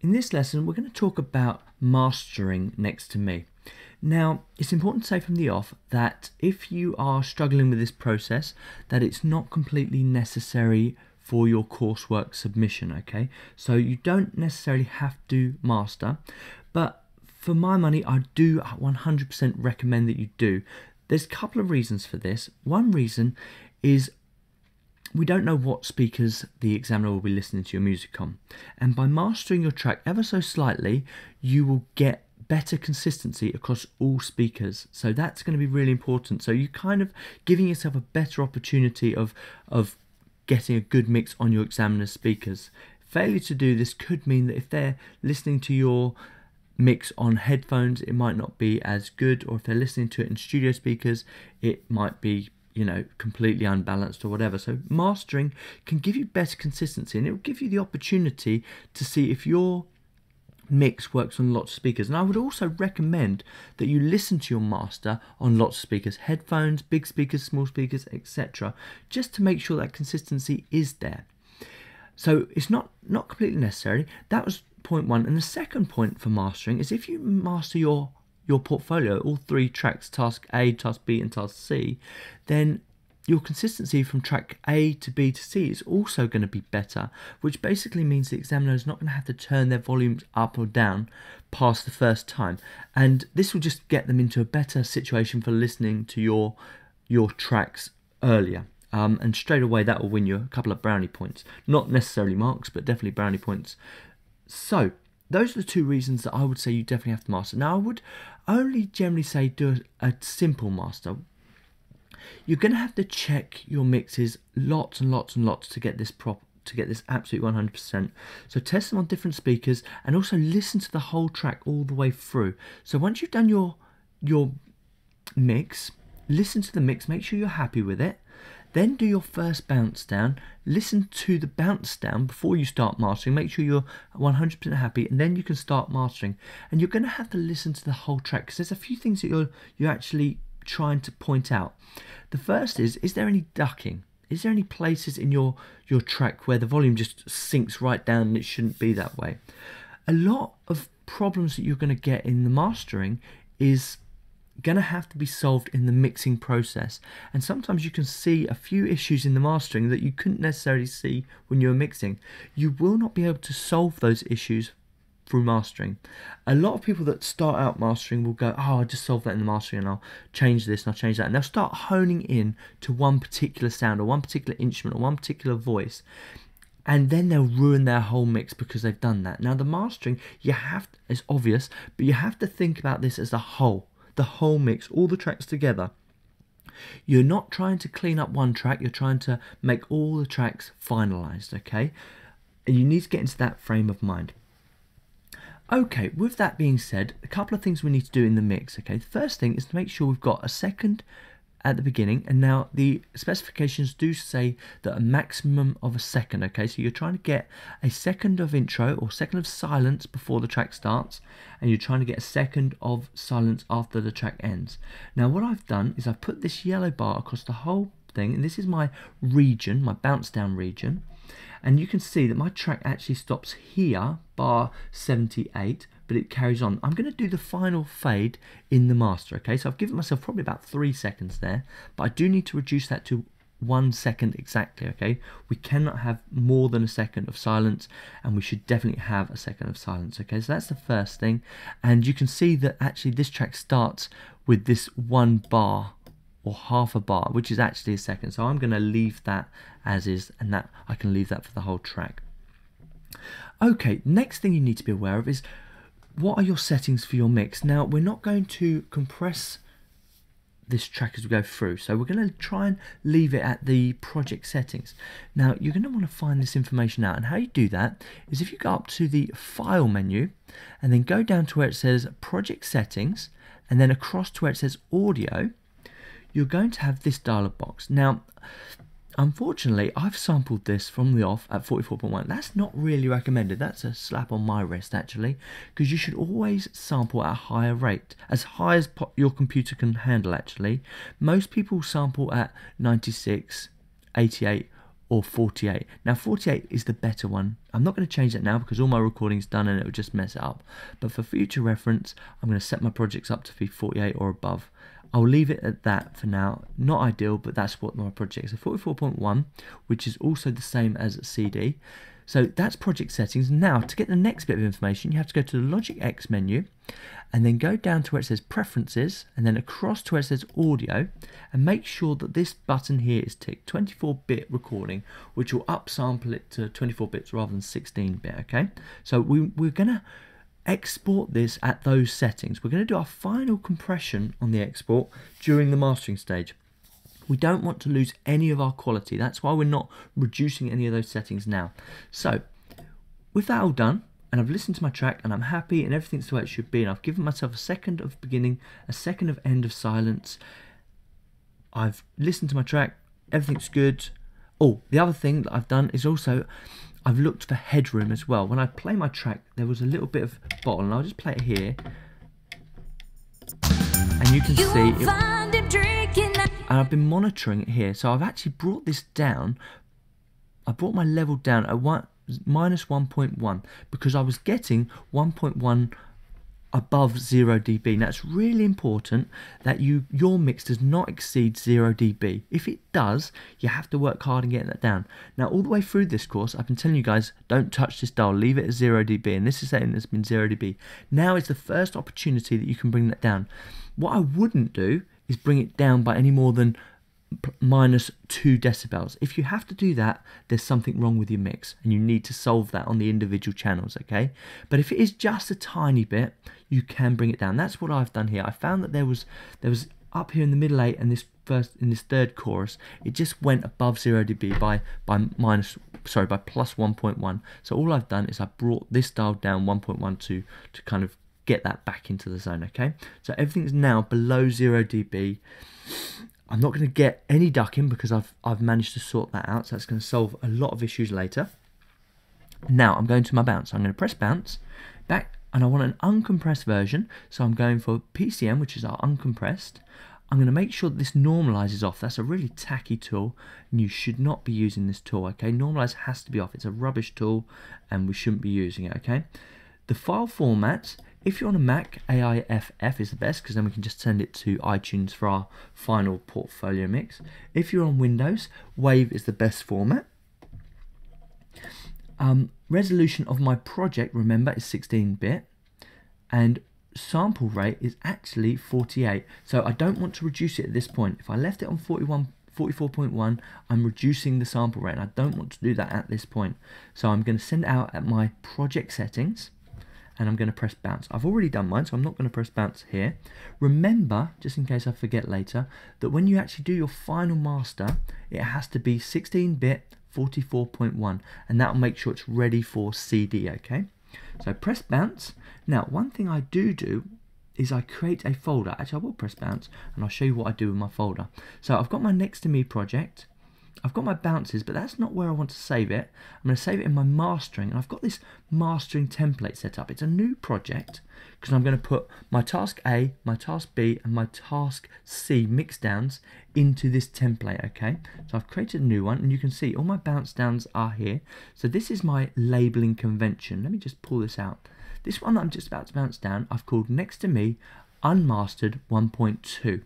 In this lesson, we're going to talk about mastering next to me. Now, it's important to say from the off that if you are struggling with this process, that it's not completely necessary for your coursework submission, okay? So you don't necessarily have to master, but for my money, I do 100% recommend that you do. There's a couple of reasons for this. One reason is we don't know what speakers the examiner will be listening to your music on. And by mastering your track ever so slightly, you will get better consistency across all speakers. So that's going to be really important. So you're kind of giving yourself a better opportunity of getting a good mix on your examiner's speakers. Failure to do this could mean that if they're listening to your mix on headphones, it might not be as good, or if they're listening to it in studio speakers, it might be completely unbalanced or whatever. So mastering can give you better consistency, and it will give you the opportunity to see if your mix works on lots of speakers. And I would also recommend that you listen to your master on lots of speakers, headphones, big speakers, small speakers, etc., just to make sure that consistency is there. So it's not completely necessary. That was point one. And the second point for mastering is if you master your portfolio, all three tracks, task A, task B and task C, then your consistency from track A to B to C is also going to be better, which basically means the examiner is not going to have to turn their volumes up or down past the first time. And this will just get them into a better situation for listening to your tracks earlier. And straight away that will win you a couple of brownie points. Not necessarily marks, but definitely brownie points. So those are the two reasons that I would say you definitely have to master. Now, I would only generally say do a simple master. You're going to have to check your mixes lots and lots and lots to get this absolute 100%. So test them on different speakers and also listen to the whole track all the way through. So once you've done your mix, listen to the mix, make sure you're happy with it. Then do your first bounce down, listen to the bounce down before you start mastering, make sure you're 100% happy, and then you can start mastering. And you're going to have to listen to the whole track because there's a few things that you're actually trying to point out. The first is there any ducking? Is there any places in your track where the volume just sinks right down and it shouldn't be that way? A lot of problems that you're going to get in the mastering is going to have to be solved in the mixing process, and sometimes you can see a few issues in the mastering that you couldn't necessarily see when you were mixing. You will not be able to solve those issues through mastering. A lot of people that start out mastering will go, oh, I just solved that in the mastering and I'll change this and I'll change that, and they'll start honing in to one particular sound or one particular instrument or one particular voice, and then they'll ruin their whole mix because they've done that. Now the mastering, it's obvious, but you have to think about this as a whole. The whole mix, all the tracks together. You're not trying to clean up one track, you're trying to make all the tracks finalized, okay? And you need to get into that frame of mind. Okay, with that being said, a couple of things we need to do in the mix, okay? The first thing is to make sure we've got a second at the beginning, and now the specifications do say that a maximum of a second, okay? So you're trying to get a second of intro or second of silence before the track starts, and you're trying to get a second of silence after the track ends. Now what I've done is I've put this yellow bar across the whole thing, and this is my region, my bounce down region, and you can see that my track actually stops here, bar 78, but it carries on. I'm going to do the final fade in the master, okay? So I've given myself probably about 3 seconds there, but I do need to reduce that to 1 second exactly, okay? We cannot have more than a second of silence, and we should definitely have a second of silence, okay? So that's the first thing, and you can see that actually this track starts with this 1 bar or half a bar, which is actually a second. So I'm going to leave that as is, and that I can leave that for the whole track. Okay, next thing you need to be aware of is what are your settings for your mix. Now we're not going to compress this track as we go through, so we're going to try and leave it at the project settings. Now you're going to want to find this information out, and how you do that is if you go up to the file menu and then go down to where it says project settings and then across to where it says audio, you're going to have this dialog box. Now unfortunately, I've sampled this from the off at 44.1. That's not really recommended. That's a slap on my wrist, actually, because you should always sample at a higher rate, as high as your computer can handle, actually. Most people sample at 96, 88, or 48. Now 48 is the better one. I'm not going to change that now because all my recording's done and it will just mess it up. But for future reference, I'm going to set my projects up to be 48 or above. I'll leave it at that for now. Not ideal, but that's what my project is. So 44.1, which is also the same as CD. So that's project settings. Now, to get the next bit of information, you have to go to the Logic X menu and then go down to where it says Preferences and then across to where it says Audio, and make sure that this button here is ticked, 24-bit recording, which will upsample it to 24 bits rather than 16-bit, okay? So we're going to export this at those settings. We're going to do our final compression on the export during the mastering stage. We don't want to lose any of our quality. That's why we're not reducing any of those settings now. So with that all done, and I've listened to my track and I'm happy and everything's the way it should be, and I've given myself a second of beginning, a second of end of silence. I've listened to my track, everything's good. Oh, the other thing that I've done is also I've looked for headroom as well. When I play my track, there was a little bit of bottle, and I'll just play it here. And you can see it, and I've been monitoring it here. So I've actually brought this down. I brought my level down at minus 1.1 because I was getting 1.1 above 0 dB. Now it's really important that your mix does not exceed 0 dB. If it does, you have to work hard in getting that down. Now all the way through this course, I've been telling you guys, don't touch this dial, leave it at 0 dB, and this is saying it's been 0 dB. Now is the first opportunity that you can bring that down. What I wouldn't do is bring it down by any more than minus 2 decibels. If you have to do that, there's something wrong with your mix and you need to solve that on the individual channels, okay? But if it is just a tiny bit, you can bring it down. That's what I've done here. I found that there was up here in the middle 8 and in this third chorus, it just went above 0 dB by plus 1.1. So all I've done is I brought this dial down 1.1 to kind of get that back into the zone, okay? So everything's now below 0 dB. I'm not going to get any ducking because I've managed to sort that out, so that's going to solve a lot of issues later. Now I'm going to my bounce. I'm going to press bounce back, and I want an uncompressed version, so I'm going for PCM, which is our uncompressed. I'm going to make sure that this normalizes off. That's a really tacky tool, and you should not be using this tool, okay? Normalize has to be off. It's a rubbish tool, and we shouldn't be using it, okay? The file format, if you're on a Mac, AIFF is the best because then we can just send it to iTunes for our final portfolio mix. If you're on Windows, WAV is the best format. Resolution of my project, remember, is 16-bit, and sample rate is actually 48. So I don't want to reduce it at this point. If I left it on 44.1, I'm reducing the sample rate, and I don't want to do that at this point. So I'm going to send it out at my project settings, and I'm going to press bounce. I've already done mine, so I'm not going to press bounce here. Remember, just in case I forget later, that when you actually do your final master, it has to be 16-bit 44.1, and that will make sure it's ready for CD, okay? So press bounce. Now, one thing I do is I create a folder. Actually, I will press bounce, and I'll show you what I do with my folder. So I've got my Next to Me project. I've got my bounces, but that's not where I want to save it. I'm going to save it in my mastering, and I've got this mastering template set up. It's a new project because I'm going to put my task A, my task B, and my task C mixdowns into this template, okay? So I've created a new one, and you can see all my bounce downs are here. So this is my labeling convention. Let me just pull this out. This one that I'm just about to bounce down, I've called Next to Me Unmastered 1.2.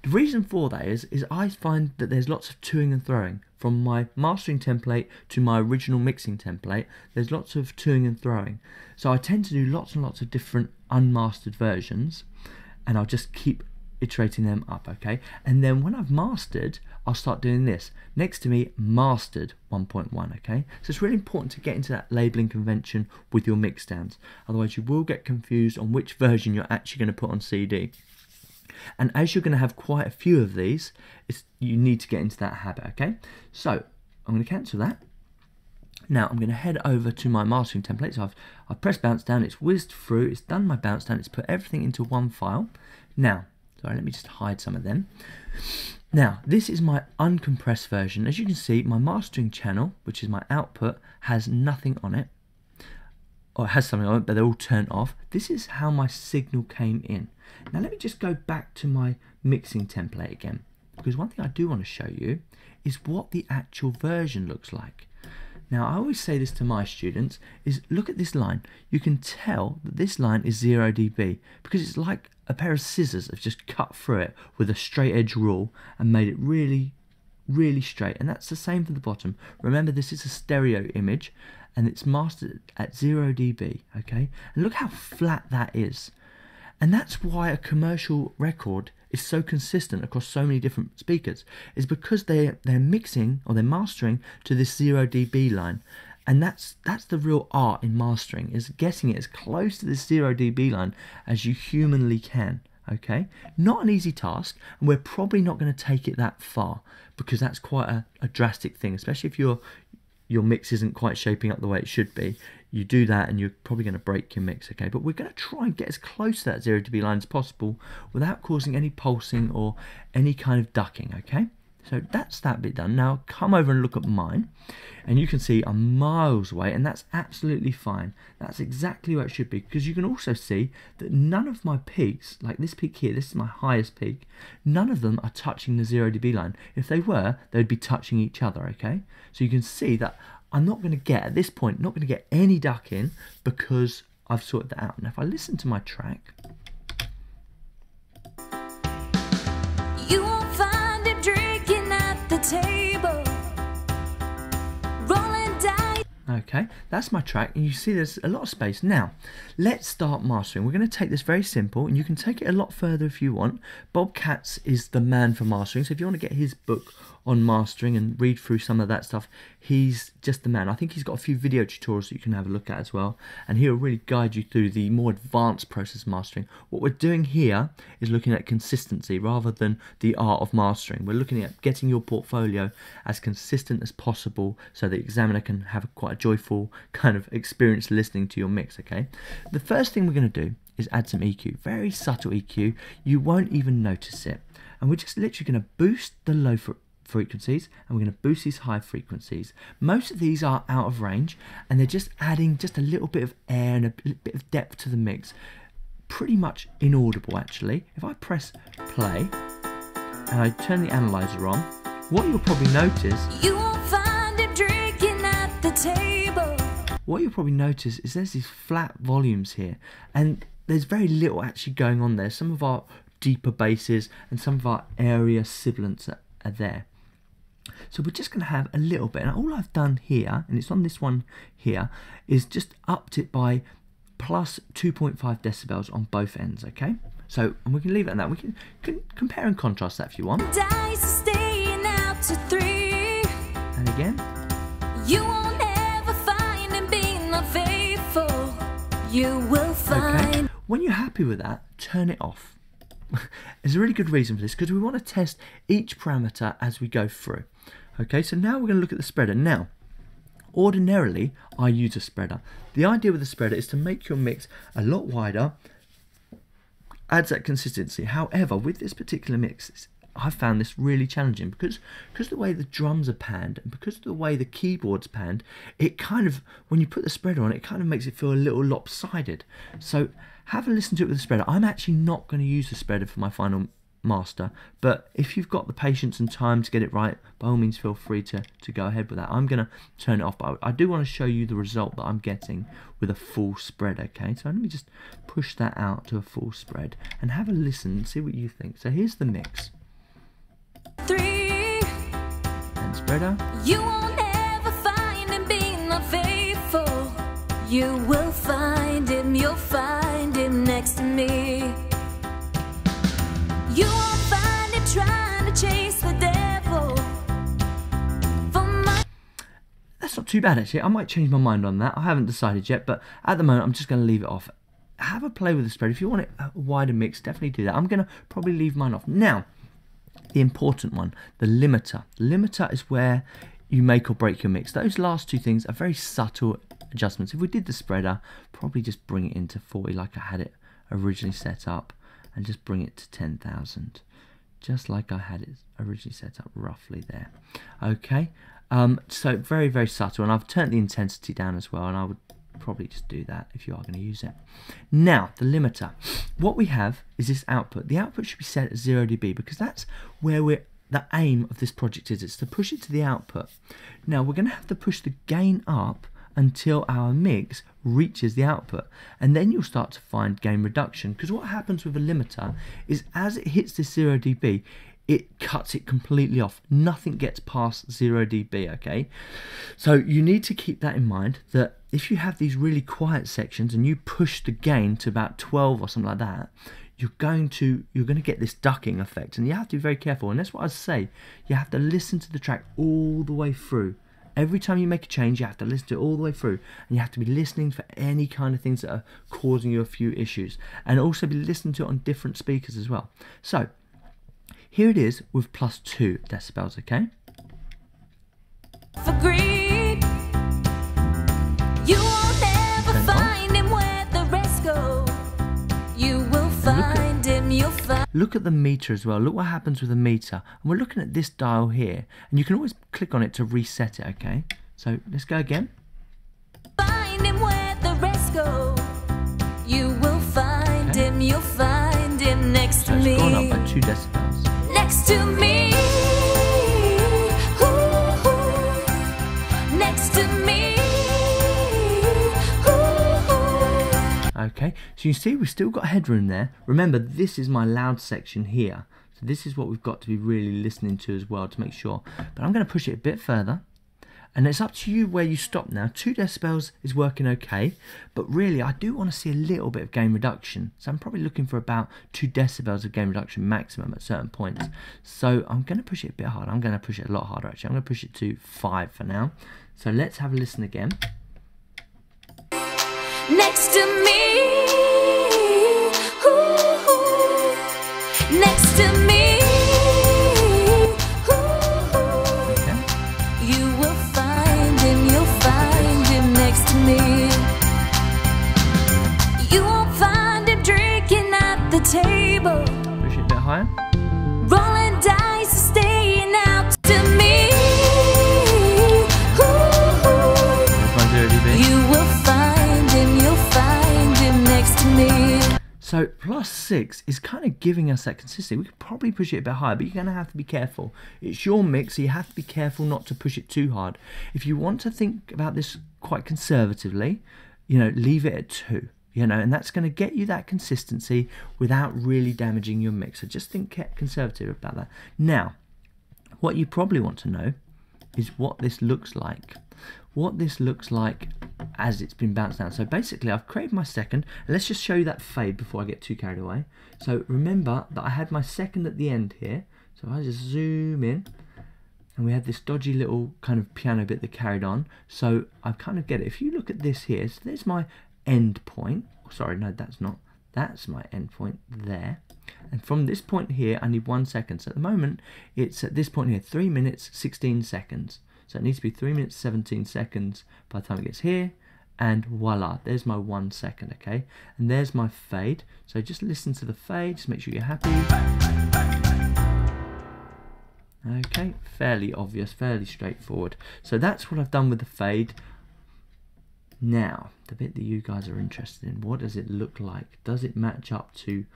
The reason for that is I find that there's lots of toing and throwing. From my mastering template to my original mixing template, there's lots of toing and throwing. So I tend to do lots and lots of different unmastered versions, and I'll just keep iterating them up, okay? And then when I've mastered, I'll start doing this. Next to Me Mastered 1.1, okay? So it's really important to get into that labeling convention with your mixdowns. Otherwise you will get confused on which version you're actually going to put on CD. And as you're going to have quite a few of these, you need to get into that habit, okay? So I'm going to cancel that. Now I'm going to head over to my mastering template. So I've pressed bounce down, it's whizzed through, it's done my bounce down, it's put everything into one file. Now, sorry, let me just hide some of them. Now, this is my uncompressed version. As you can see, my mastering channel, which is my output, has nothing on it. Or it has something on it, but they're all turned off. This is how my signal came in. Now let me just go back to my mixing template again. because one thing I do want to show you is what the actual version looks like. Now, I always say this to my students, is look at this line. You can tell that this line is 0 dB because it's like a pair of scissors have just cut through it with a straight edge rule and made it really, really straight. And that's the same for the bottom. Remember, this is a stereo image and it's mastered at 0 dB, okay? And look how flat that is. And that's why a commercial record is so consistent across so many different speakers, is because they're mixing or they're mastering to this 0 dB line. And that's the real art in mastering, is getting it as close to this 0 dB line as you humanly can. Okay, not an easy task, and we're probably not going to take it that far because that's quite a drastic thing, especially if your mix isn't quite shaping up the way it should be. You do that and you're probably going to break your mix, okay? But we're going to try and get as close to that 0 dB line as possible without causing any pulsing or any kind of ducking, okay? So that's that bit done. Now come over and look at mine, and you can see I'm miles away, and that's absolutely fine. That's exactly where it should be, because you can also see that none of my peaks, like this peak here, this is my highest peak, none of them are touching the 0 dB line. If they were, they'd be touching each other, okay? So you can see that I'm not going to get, at this point, not going to get any ducking because I've sorted that out. Now if I listen to my track, you won't find it drinking at the table, rolling dice. okay, that's my track, and you see there's a lot of space. Now, let's start mastering. We're going to take this very simple, and you can take it a lot further if you want. Bob Katz is the man for mastering, so if you want to get his book on mastering and read through some of that stuff, he's just the man. I think he's got a few video tutorials that you can have a look at as well, and he'll really guide you through the more advanced process of mastering. What we're doing here is looking at consistency rather than the art of mastering. We're looking at getting your portfolio as consistent as possible so the examiner can have quite a joyful kind of experience listening to your mix, okay? The first thing we're going to do is add some EQ, very subtle EQ. You won't even notice it, and we're just literally going to boost the low frequencies and we're going to boost these high frequencies. Most of these are out of range and they're just adding just a little bit of air and a bit of depth to the mix. Pretty much inaudible actually. If I press play and I turn the analyzer on, what you'll probably notice, You won't find it drinking at the table. What you'll probably notice is there's these flat volumes here and there's very little actually going on there. Some of our deeper basses and some of our area sibilants are there. So we're just going to have a little bit, and all I've done here, and it's on this one here, is just upped it by plus 2.5 decibels on both ends, okay? So, and we can leave it at that. We can compare and contrast that if you want. Dice staying out to 3. And again. You won't ever find him being unfaithful. You will find. Okay. When you're happy with that, turn it off. There's a really good reason for this, because we want to test each parameter as we go through. Okay, so now we're going to look at the spreader. Now, ordinarily, I use a spreader. The idea with the spreader is to make your mix a lot wider, adds that consistency. However, with this particular mix, I found this really challenging because of the way the drums are panned and because of the way the keyboard's panned, it kind of, when you put the spreader on, it kind of makes it feel a little lopsided. So have a listen to it with the spreader. I'm actually not going to use the spreader for my final master, but if you've got the patience and time to get it right, by all means feel free to go ahead with that. I'm going to turn it off, but I do want to show you the result that I'm getting with a full spread, okay? So let me just push that out to a full spread and have a listen and see what you think. So here's the mix. 3. And spreader. You won't ever find him being unfaithful. You will find him, you'll find him next to me. You won't find him trying to chase the devil. That's not too bad actually. I might change my mind on that. I haven't decided yet, but at the moment I'm just going to leave it off. Have a play with the spread. If you want it a wider mix, definitely do that. I'm going to probably leave mine off. Now, the important one, the limiter. The limiter is where you make or break your mix. Those last two things are very subtle adjustments. If we did the spreader, probably just bring it into 40 like I had it originally set up and just bring it to 10,000. Just like I had it originally set up, roughly there. Okay, so very, very subtle, and I've turned the intensity down as well, and I would probably just do that if you are going to use it. Now, the limiter. What we have is this output. The output should be set at 0 dB because that's where the aim of this project is. It's to push it to the output. Now we're going to have to push the gain up until our mix reaches the output, and then you'll start to find gain reduction, because what happens with a limiter is as it hits this 0 dB, it cuts it completely off. Nothing gets past 0 dB, okay? So you need to keep that in mind, that if you have these really quiet sections and you push the gain to about 12 or something like that, you're going to get this ducking effect, and you have to be very careful. And that's what I say, you have to listen to the track all the way through. Every time you make a change, you have to listen to it all the way through, and you have to be listening for any kind of things that are causing you a few issues, and also be listening to it on different speakers as well. So here it is with +2 decibels, okay? For greed, you will never find him where the rest go. You will find him, you'll find. Look at the meter as well. Look what happens with the meter. And we're looking at this dial here, and you can always click on it to reset it, okay? So let's go again. Find him where the rest go. You will find him, you'll find him next to me. So it's gone up by 2 decibels. Next to me. Ooh, ooh. Next to me. Okay, so you see we've still got headroom there. Remember, this is my loud section here. So this is what we've got to be really listening to as well to make sure. But I'm going to push it a bit further. And it's up to you where you stop now. 2 decibels is working okay. But really, I do want to see a little bit of gain reduction. So I'm probably looking for about 2 decibels of gain reduction maximum at certain points. So I'm going to push it a bit harder. I'm going to push it a lot harder, actually. I'm going to push it to 5 for now. So let's have a listen again. Next to me, ooh, ooh. Next to me, ooh, ooh. Okay. You will find him, you'll find him next to me. You won't find him drinking at the table, Push it a bit higher. rolling dice, staying out to me. Ooh, ooh. This one's 0 dB. You will find him, you'll find him next to me. So +6 is kind of giving us that consistency. We could probably push it a bit higher, but you're going to have to be careful. It's your mix, so you have to be careful not to push it too hard. If you want to think about this quite conservatively, you know, leave it at 2. You know, and that's going to get you that consistency without really damaging your mix. So just think conservative about that. Now, what you probably want to know is what this looks like. What this looks like as it's been bounced down. So basically I've created my second, and let's just show you that fade before I get too carried away. So remember that I had my second at the end here. So I just zoom in, and we had this dodgy little kind of piano bit that carried on. So I kind of get it. If you look at this here, so there's my end point. Sorry, no, that's not. That's my end point there. And from this point here, I need 1 second. So at the moment, it's at this point here, 3 minutes, 16 seconds. So it needs to be 3 minutes, 17 seconds by the time it gets here. And voila, there's my 1 second, okay? And there's my fade. So just listen to the fade, just make sure you're happy. Okay, fairly obvious, fairly straightforward. So that's what I've done with the fade. Now, the bit that you guys are interested in, what does it look like? Does it match up to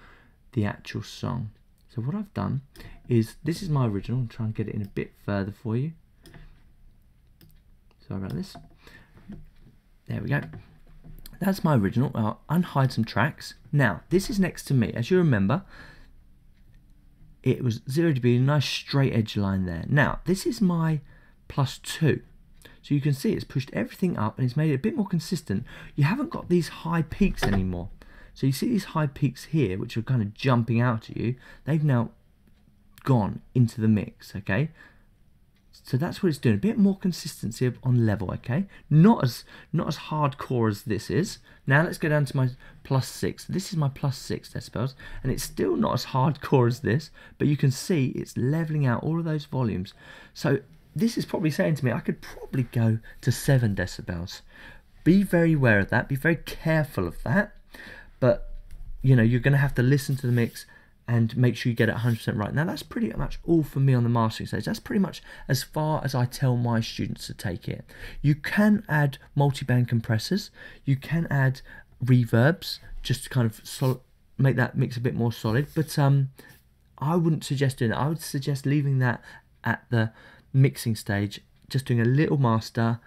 the actual song? So what I've done is, this is my original. I'll try and get it in a bit further for you. Sorry about this. There we go. That's my original. I'll unhide some tracks. Now, this is next to me. As you remember, it was 0 dB, a nice straight edge line there. Now, this is my +2. So you can see it's pushed everything up and it's made it a bit more consistent. You haven't got these high peaks anymore. So you see these high peaks here, which are kind of jumping out at you. They've now gone into the mix, okay? So that's what it's doing, a bit more consistency on level, okay? Not as hardcore as this is. Now let's go down to my +6. This is my +6 decibels, and it's still not as hardcore as this, but you can see it's leveling out all of those volumes. So this is probably saying to me, I could probably go to 7 decibels. Be very aware of that, be very careful of that, but you know, you're gonna have to listen to the mix and make sure you get it 100% right. Now that's pretty much all for me on the mastering stage. That's pretty much as far as I tell my students to take it. You can add multi-band compressors, you can add reverbs, just to kind of make that mix a bit more solid, but I wouldn't suggest doing that. I would suggest leaving that at the mixing stage, just doing a little master,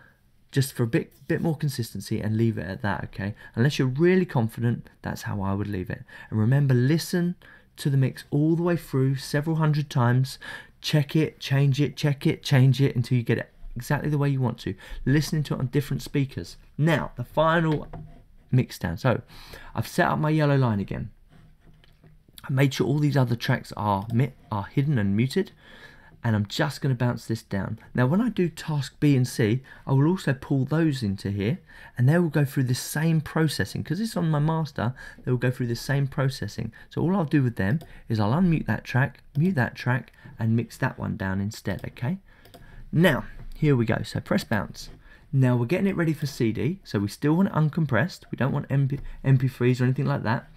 just for a bit more consistency, and leave it at that, okay? Unless you're really confident, that's how I would leave it. And remember, listen to the mix all the way through several hundred times. Check it, change it, check it, change it until you get it exactly the way you want to. Listening to it on different speakers. Now, the final mix down. So, I've set up my yellow line again. I made sure all these other tracks are hidden and muted. And I'm just going to bounce this down. Now when I do task B and C, I will also pull those into here, and they will go through the same processing. Because it's on my master, they will go through the same processing. So all I'll do with them is I'll unmute that track, mute that track, and mix that one down instead, okay? Now, here we go. So press bounce. Now we're getting it ready for CD, so we still want it uncompressed. We don't want MP3s or anything like that.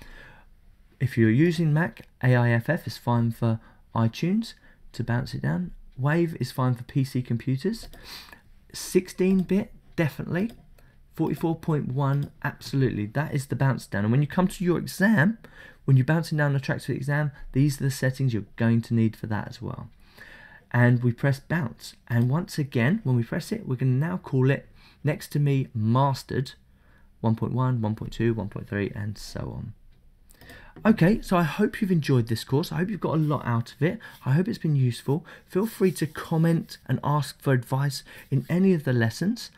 If you're using Mac, AIFF is fine for iTunes. To bounce it down. Wave is fine for PC computers. 16-bit, definitely. 44.1, absolutely. That is the bounce down. And when you come to your exam, when you're bouncing down the tracks for the exam, these are the settings you're going to need for that as well. And we press bounce. And once again, when we press it, we're going to now call it Next to Me Mastered 1.1, 1.2, 1.3, and so on. Okay, so I hope you've enjoyed this course. I hope you've got a lot out of it. I hope it's been useful. Feel free to comment and ask for advice in any of the lessons.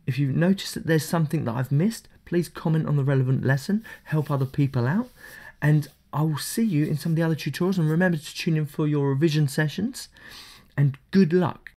If you've noticed that there's something that I've missed, please comment on the relevant lesson, help other people out. And I will see you in some of the other tutorials. And remember to tune in for your revision sessions. And good luck.